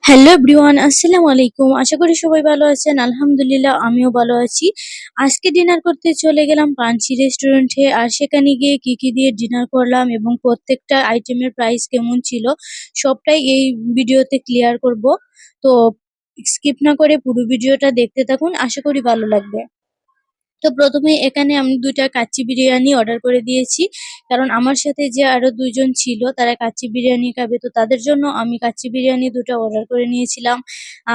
Hello everyone, আসসালামু আলাইকুম। আশা করি সবাই ভালো আছেন। আলহামদুলিল্লাহ আমিও ভালো আছি। আজকে ডিনার করতে চলে গেলাম পানসি রেস্টুরেন্টে। আর সেখানে গিয়ে কি দিয়ে ডিনার করলাম এবং প্রত্যেকটা আইটেমের প্রাইস কেমন ছিল সবটাই এই ভিডিওতে ক্লিয়ার করব। তো স্কিপ না করে পুরো ভিডিওটা দেখতে থাকুন, আশা করি ভালো লাগবে। তো প্রথমে এখানে আমি ২ টা কাচ্চি বিরিয়ানি অর্ডার করে দিয়েছি। কারণ আমার সাথে যে আরো ২ জন ছিল তারা কাচ্চি বিরিয়ানি খাবে। তো তাদের জন্য আমি কাচ্চি বিরিয়ানি ২ টা অর্ডার করে নিয়েছিলাম।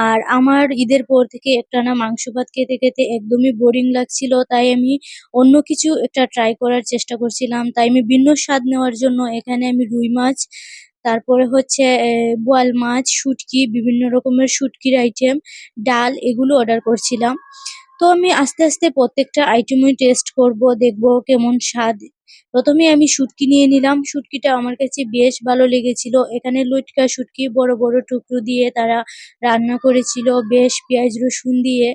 আর আমার ঈদের পর থেকে একটানা মাংস ভাত খেতে একদমই বোরিং লাগছিল। তাই আমি অন্য কিছু একটা ট্রাই করার চেষ্টা করছিলাম। তাই আমি ভিন্ন স্বাদ নেওয়ার জন্য এখানে আমি রুই মাছ, তারপরে হচ্ছে বোয়াল মাছ, শুঁটকি, বিভিন্ন রকমের শুঁটকির আইটেম, ডাল এগুলো অর্ডার করছিলাম। তো আমি আস্তে প্রত্যেকটা আইটেমই টেস্ট করব, দেখব কেমন স্বাদ। প্রথমেই আমি শুটকি নিয়ে নিলাম। শুটকিটা আমার কাছে বেশ ভালো লেগেছিল। এখানে লইট্টা শুটকি বড় টুকরো দিয়ে তারা রান্না করেছিল, বেশ পেঁয়াজ রসুন দিয়ে।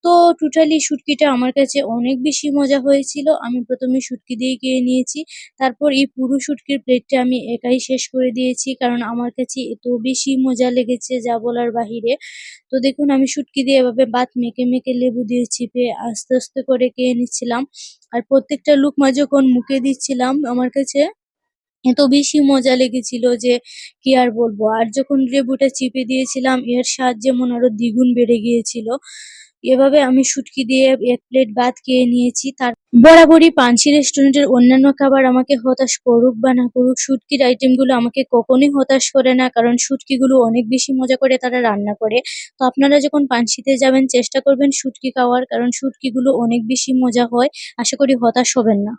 তো টোটালি শুটকিটা আমার কাছে অনেক বেশি মজা হয়েছিল। আমি ১ম এ শুটকি দিয়েই খেয়ে নিয়েছি। তারপর এই পুরো শুটকির প্লেটটা আমি একাই শেষ করে দিয়েছি। কারণ আমার কাছে এত বেশি মজা লেগেছে যা বলার বাহিরে। তো দেখুন আমি শুটকি দিয়ে এভাবে ভাত মেখে লেবু দিয়ে চিপে আস্তে করে খেয়ে নিচ্ছিলাম। আর প্রত্যেকটা লুকমা যখন মুখে দিচ্ছিলাম আমার কাছে এত বেশি মজা লেগেছিল যে কি আর বলবো। আর যখন লেবুটা চিপে দিয়েছিলাম এর স্বাদ যেমন আরো দ্বিগুণ বেড়ে গিয়েছিল। এভাবে আমি শুটকি দিয়ে ১ প্লেট ভাত খেয়ে নিয়েছি। বরাবরই পানসী রেস্টুরেন্টের অন্যান্য খাবার আমাকে হতাশ করুক বা না করুক, শুটকির আইটেমগুলো আমাকে কখনোই হতাশ করে না। কারণ শুটকিগুলো অনেক বেশি মজা করে তারা রান্না করে। তো আপনারা যখন পানসীতে যাবেন চেষ্টা করবেন শুটকি খাওয়ার, কারণ শুটকিগুলো অনেক বেশি মজা হয়। আশা করি হতাশ হবেন না।